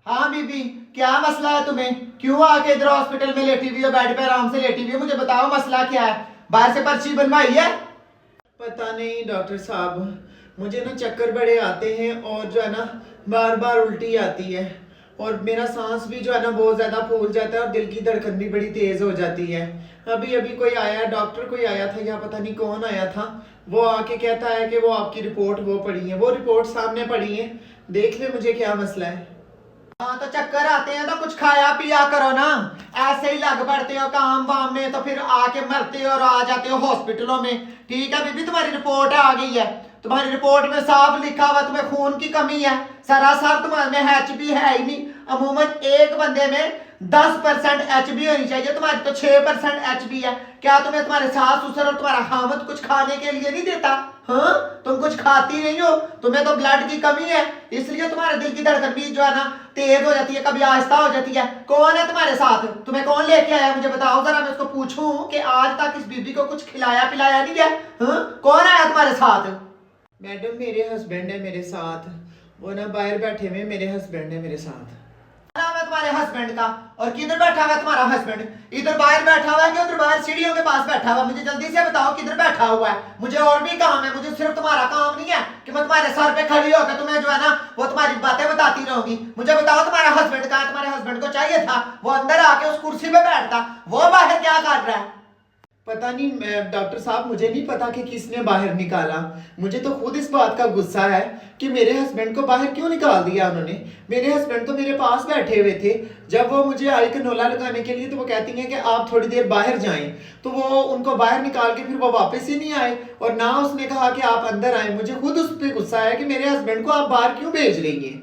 हाँ बीबी, क्या मसला है तुम्हें? क्यों आके इधर हॉस्पिटल में लेटी हुई हो, बेड पे आराम से लेटी हुई हो? मुझे बताओ मसला क्या है। बाहर से पर्ची बनवाई है? पता नहीं डॉक्टर साहब, मुझे ना चक्कर बड़े आते हैं और जो है ना बार बार उल्टी आती है। और मेरा सांस भी जो है ना बहुत ज़्यादा फूल जाता है और दिल की धड़कन भी बड़ी तेज़ हो जाती है। अभी अभी कोई आया, डॉक्टर कोई आया था या पता नहीं कौन आया था, वो आके कहता है कि वो आपकी रिपोर्ट वो पड़ी है, वो रिपोर्ट सामने पड़ी है, देख ले मुझे क्या मसला है। हाँ तो चक्कर आते हैं तो कुछ खाया पिया करो ना। ऐसे ही लग पड़ते हो काम वाम में तो फिर आके मरते हो और आ जाते हो हॉस्पिटलों में। ठीक है बीबी, तुम्हारी रिपोर्ट आ गई है। तुम्हारी रिपोर्ट में साफ लिखा हुआ तुम्हें खून की कमी है। सरासर तुम्हारे में एचबी है ही नहीं। अमूमन एक बंदे में 10% एचबी होनी चाहिए, तुम्हारी तो 6% एचबी है। क्या तुम्हें तुम्हारे सास ससुर और तुम्हारा खामद कुछ खाने के लिए नहीं देता? हाँ, तुम कुछ खाती नहीं हो, तुम्हें तो ब्लड की कमी है, इसलिए तुम्हारे दिल की धड़कन भी जो है ना तेज हो जाती है, कभी आहिस्ता हो जाती है। कौन है तुम्हारे साथ? तुम्हें कौन लेके आया मुझे बताओ जरा, मैं उसको पूछूं कि आज तक इस बीबी को कुछ खिलाया पिलाया नहीं है। हाँ? कौन आया तुम्हारे साथ? मैडम मेरे हस्बैंड है मेरे साथ, वो ना बाहर बैठे हुए, मेरे हस्बैंड है मेरे साथ। नाम है तुम्हारे हस्बैंड का? और किधर बैठा हुआ है तुम्हारा हस्बैंड? इधर बाहर बैठा हुआ है कि उधर बाहर सीढ़ियों के पास बैठा हुआ है? मुझे जल्दी से बताओ किधर बैठा हुआ है। मुझे और भी काम है, मुझे सिर्फ तुम्हारा काम नहीं है कि मैं तुम्हारे सर पे खड़ी होकर तुम्हें जो है ना वो तुम्हारी बातें बताती रहूंगी। मुझे बताओ तुम्हारा हस्बैंड कहाँ है? तुम्हारे हस्बैंड को चाहिए था वो अंदर आके उस कुर्सी पे बैठता, वो बाहर क्या कर रहा है? पता नहीं डॉक्टर साहब, मुझे नहीं पता कि किसने बाहर निकाला। मुझे तो खुद इस बात का गुस्सा है कि मेरे हस्बैंड को बाहर क्यों निकाल दिया उन्होंने। मेरे हस्बैंड तो मेरे पास बैठे हुए थे, जब वो मुझे आई कनोला लगाने के लिए तो वो कहती हैं कि आप थोड़ी देर बाहर जाएं, तो वो उनको बाहर निकाल के फिर वो वापस ही नहीं आए और ना उसने कहा कि आप अंदर आए। मुझे खुद उस पर गुस्सा है कि मेरे हस्बैंड को आप बाहर क्यों भेज रही हैं।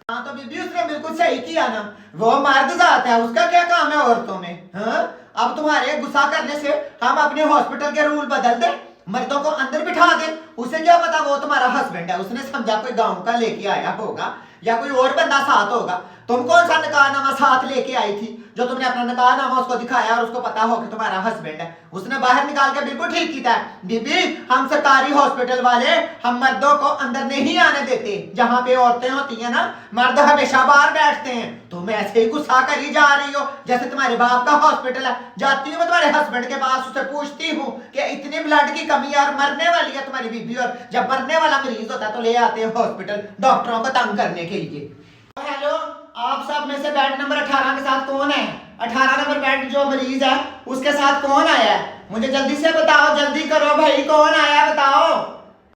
हाँ तो बीबी उसने बिल्कुल सही किया ना, वो मर्द जात है, उसका क्या काम है औरतों में? हाँ, अब तुम्हारे गुस्सा करने से हम अपने हॉस्पिटल के रूल बदल दे, मर्दों को अंदर बिठा दे। उसे क्या पता वो तुम्हारा हस्बैंड है, उसने समझा कोई गांव का लेके आया होगा या कोई और बंदा साथ होगा। तुम कौन सा निकाहनामा साथ लेके आई थी जो तुमने अपना निकाहनामा उसको दिखाया और उसको पता हो कि तुम्हारा हस्बैंड है? उसने बाहर निकाल के बिल्कुल ठीक किया है बीबी। हम सरकारी हॉस्पिटल वाले हम मर्दों को अंदर नहीं आने देते, जहां पे औरतें होती है ना, मर्द हमेशा बाहर बैठते हैं। तुम ऐसे ही गुस्सा करी जा रही हो जैसे तुम्हारे बाप का हॉस्पिटल है। जाती हूँ मैं तुम्हारे हस्बैंड के पास, उससे पूछती हूँ कि इतनी ब्लड की कमी है और मरने वाली है तुम्हारी बीबी, और जब मरने वाला मरीज होता है तो ले आते हैं हॉस्पिटल डॉक्टरों को तंग करने के लिए। हेलो, आप सब में से बेड नंबर 18 के साथ कौन है? 18 नंबर बेड जो मरीज है उसके साथ कौन आया है? मुझे जल्दी से बताओ, जल्दी करो भाई, कौन आया है बताओ।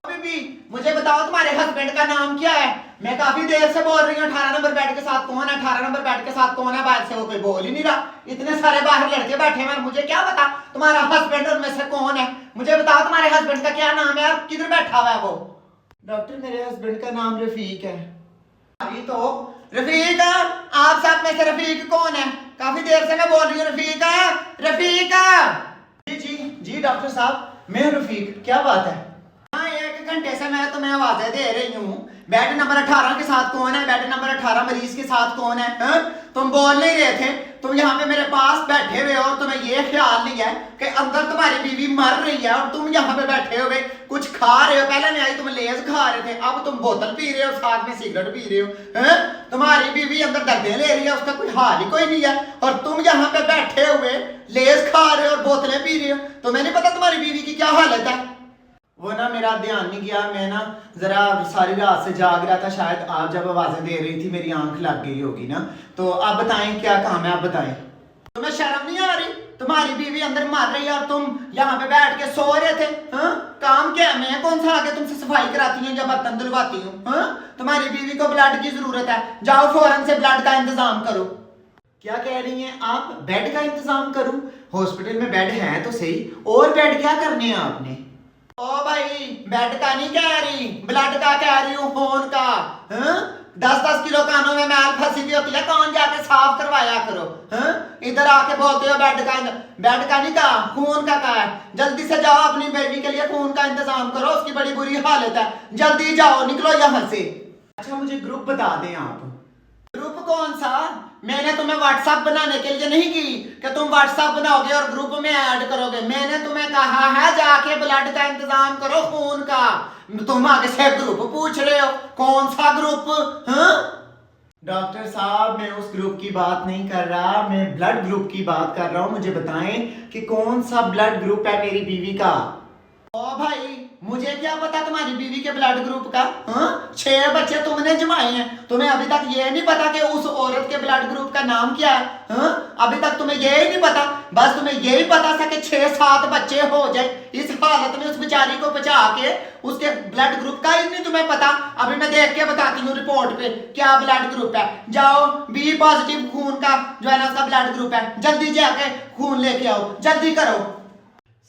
बीबी मुझे बताओ तुम्हारे हस्बैंड का नाम क्या है? मैं काफी देर से बोल रही हूँ 18 नंबर बेड के साथ कौन है, 18 नंबर बेड के साथ कौन है। बाहर से वो कोई बोल ही नहीं रहा, इतने सारे बाहर लड़के बैठे हैं, मुझे क्या पता तुम्हारा हस्बैंड उनमें से कौन है। मुझे बताओ तुम्हारे हस्बैंड का क्या नाम है और किधर बैठा हुआ है वो? डॉक्टर मेरे हस्बैंड का नाम रफीक है। अभी तो रफीक, आप सब में से रफीक कौन है? काफी देर से मैं बोल रही हूँ रफीक रफीक। जी जी जी डॉक्टर साहब, मैं रफीक, क्या बात है? हाँ, 1 घंटे से मैं तुम्हें आवाजें दे रही हूँ। बेड नंबर 18 के साथ कौन है? बेड नंबर 18 मरीज के साथ कौन है? हा? तुम बोल नहीं रहे थे, तुम यहाँ पे मेरे पास बैठे हुए हो, तुम्हें ये ख्याल नहीं है कि अंदर तुम्हारी बीवी मर रही है और तुम यहाँ पे बैठे हुए कुछ खा रहे हो। पहले मैं आई तुम लेज खा रहे थे, अब तुम बोतल पी रहे हो, साथ में सिगरेट पी रहे हो। हा? तुम्हारी बीवी अंदर दर्दे ले रही है, उसका कोई हाल ही कोई नहीं है, और तुम यहाँ पे बैठे हुए लेज खा रहे हो और बोतलें पी रहे हो। तुम्हें नहीं पता तुम्हारी बीवी की क्या हालत है? वो ना मेरा ध्यान नहीं गया, मैं ना जरा सारी रात से जाग रहा था, शायद आप जब आवाजें दे रही थी मेरी आंख लग गई होगी ना। तो आप बताएं क्या काम है, आप बताएं। तुम्हें शर्म नहीं आ रही? तुम्हारी बीवी अंदर मर रही है और तुम यहाँ पे बैठ के सो रहे थे। हाँ? काम क्या है? मैं कौन सा आके तुमसे सफाई कराती हूँ या बर्तन धुलवाती हूँ? हाँ? तुम्हारी बीवी को ब्लड की जरूरत है, जाओ फौरन से ब्लड का इंतजाम करो। क्या कह रही हैं आप? बेड का इंतजाम करूं? हॉस्पिटल में बेड है तो सही, और बेड क्या करने हैं आपने? ओ भाई, बेड का नहीं कह रही, ब्लड का कह रही हूँ, खून का। 10-10 किलो कानों में मैल फंसी हुई होती है, कौन जाके साफ करवाया करो। इधर आके बोलते हो बेड का। बेड का नहीं कहा, खून का कहा है। जल्दी से जाओ अपनी बेबी के लिए खून का इंतजाम करो, उसकी बड़ी बुरी हालत है। जल्दी जाओ, निकलो यहाँ से। अच्छा मुझे ग्रुप बता दें आप। ग्रुप कौन सा? मैंने तुम्हें व्हाट्सएप बनाने के लिए नहीं की कि तुम व्हाट्सएप बनाओगे और ग्रुप में ऐड करोगे। मैंने तुम्हें कहा है जाके ब्लड का इंतजाम करो, खून का। तुम आगे से ग्रुप पूछ रहे हो, कौन सा ग्रुप? हाँ? डॉक्टर साहब मैं उस ग्रुप की बात नहीं कर रहा, मैं ब्लड ग्रुप की बात कर रहा हूँ। मुझे बताएं कि कौन सा ब्लड ग्रुप है मेरी बीवी का। ओ भाई, मुझे क्या पता तुम्हारी बीवी के ब्लड ग्रुप का। हाँ, 6 बच्चे तुमने जमाए हैं, तुम्हें अभी तक ये नहीं पता कि उस औरत के ब्लड ग्रुप का नाम क्या है। हाँ, अभी तक तुम्हें ये ही नहीं पता। बस तुम्हें यही पता था कि 6-7 बच्चे हो जाए। इस हालत में उस बेचारी को बचा के उसके ब्लड ग्रुप का ही नहीं तुम्हें पता। अभी मैं देख के बताती हूँ रिपोर्ट पे क्या ब्लड ग्रुप है। जाओ, बी पॉजिटिव खून का जो है ना उसका ब्लड ग्रुप है, जल्दी जाके खून लेके आओ, जल्दी करो।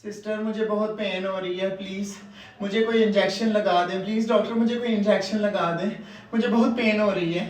सिस्टर मुझे बहुत पेन हो रही है, प्लीज मुझे कोई इंजेक्शन लगा दे। प्लीज डॉक्टर मुझे कोई इंजेक्शन लगा दे, मुझे बहुत पेन हो रही है।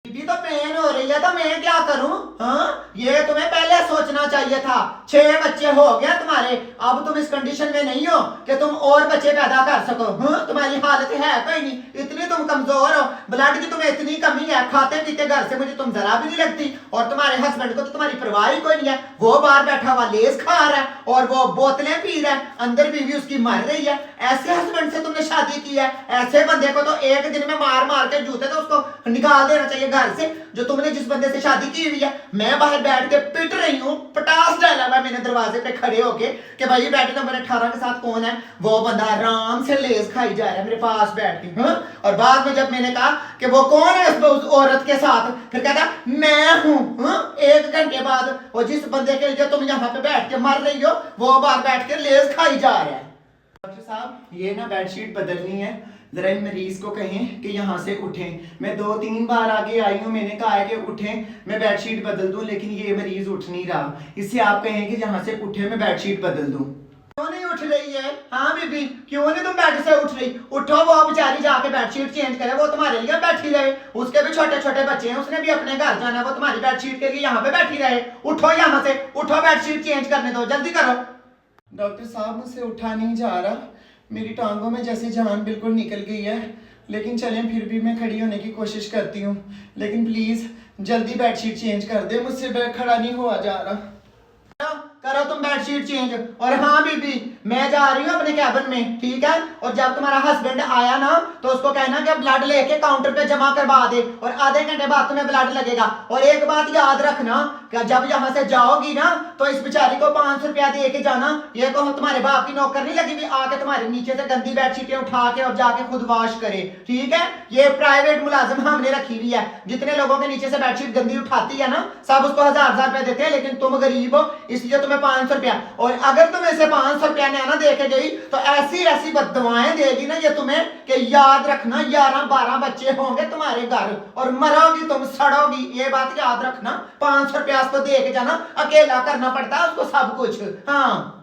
बीबी तो पेन हो रही है तो मैं क्या करूं? हाँ, ये तुम्हें पहले सोचना चाहिए था। 6 बच्चे हो गए तुम्हारे, अब तुम इस कंडीशन में नहीं हो कि तुम और बच्चे पैदा कर सको। हाँ, तुम्हारी हालत है कोई नहीं, इतनी तुम कमजोर हो, ब्लड की तुम्हें इतनी कमी है, खाते पीते घर से मुझे तुम जरा भी नहीं लगती। और तुम्हारे हस्बैंड को तो तुम्हारी परवाह ही कोई नहीं है, वो बाहर बैठा हुआ लेस खा रहा है और वो बोतलें पी रहा है, अंदर बीवी उसकी मर रही है। ऐसे हस्बैंड से तुमने शादी की है? ऐसे बंदे को तो एक दिन में मार मार के जूते तो उसको निकाल देना चाहिए घर से, जो तुमने जिस बंदे से शादी की हुई है। मैं बाहर बैठ के पिट रही हूँ, पटास डाला हुआ मैंने दरवाजे पे खड़े होके कि भाई बेटे नंबर 18 के साथ कौन है। वो बंदा आराम से लेस खाई जा रहा है मेरे पास बैठ के। हाँ? और बाद में जब मैंने कहा कि वो कौन है उस औरत के साथ, फिर कहता मैं हूँ। हाँ? 1 घंटे बाद वो जिस बंदे के लिए तुम यहाँ पे बैठ के मर रही हो वो बाहर बैठ के लेस खाई जा रहा है। डॉक्टर साहब ये ना बेडशीट बदलनी है, जरा इन मरीज को कहें कि यहाँ से उठें। मैं 2-3 बार आगे आई हूँ, मैंने कहा है कि उठें मैं बेडशीट बदल दूं, लेकिन ये मरीज उठ नहीं रहा। इससे आप कहें कि यहाँ से उठे मैं बेडशीट बदल दूं। क्यों नहीं उठ रही है? हाँ बीबी, क्यों नहीं तुम बेड से उठ रही? उठो, वो बेचारी जाके बेडशीट चेंज करे, वो तुम्हारे लिए बैठी रहे। उसके भी छोटे छोटे बच्चे हैं, उसने भी अपने घर जाना है, वो तुम्हारी बेडशीट के लिए यहाँ पे बैठी रहे। उठो यहाँ से, उठो, बेडशीट चेंज करने दो, जल्दी करो। डॉक्टर साहब मुझसे उठा नहीं जा रहा, मेरी टांगों में जैसे जान बिल्कुल निकल गई है। लेकिन चलें फिर भी मैं खड़ी होने की कोशिश करती हूँ, लेकिन प्लीज जल्दी बेडशीट चेंज कर दे, मुझसे बैठ खड़ा नहीं हुआ जा रहा। करो तुम बेडशीट चेंज। और हाँ बीबी, मैं जा रही हूँ अपने कैबिन में, ठीक है? और जब तुम्हारा हस्बैंड आया ना तो उसको कहना कि ब्लड लेके काउंटर पे जमा करवा दे, और आधे घंटे बाद तुम्हें ब्लड लगेगा। और एक बात याद रखना कि जब यहाँ से जाओगी ना तो इस बेचारी को 500 रुपया दे के जाना। ये को तुम्हारे बाप की नौकर नहीं लगी हुई आके तुम्हारे नीचे से गंदी बेडशीटें उठा के और जाके खुद वॉश करे, ठीक है? ये प्राइवेट मुलाजिम हमने रखी हुई है, जितने लोगों के नीचे से बेडशीट गंदी उठाती है ना सब उसको 1000-1000 रुपया देते हैं, लेकिन तुम गरीब हो इसलिए तुम्हें 500 रुपया। और अगर तुम इसे 500 रुपया नैना दे के गई तो ऐसी ऐसी बददुआएं देगी ना ये तुम्हें कि याद रखना 11-12 बच्चे होंगे तुम्हारे घर और मरोगी तुम, सड़ोगी। ये बात याद रखना, 500 रुपया उसको दे के जाना, अकेला करना पड़ता है उसको सब कुछ। हाँ।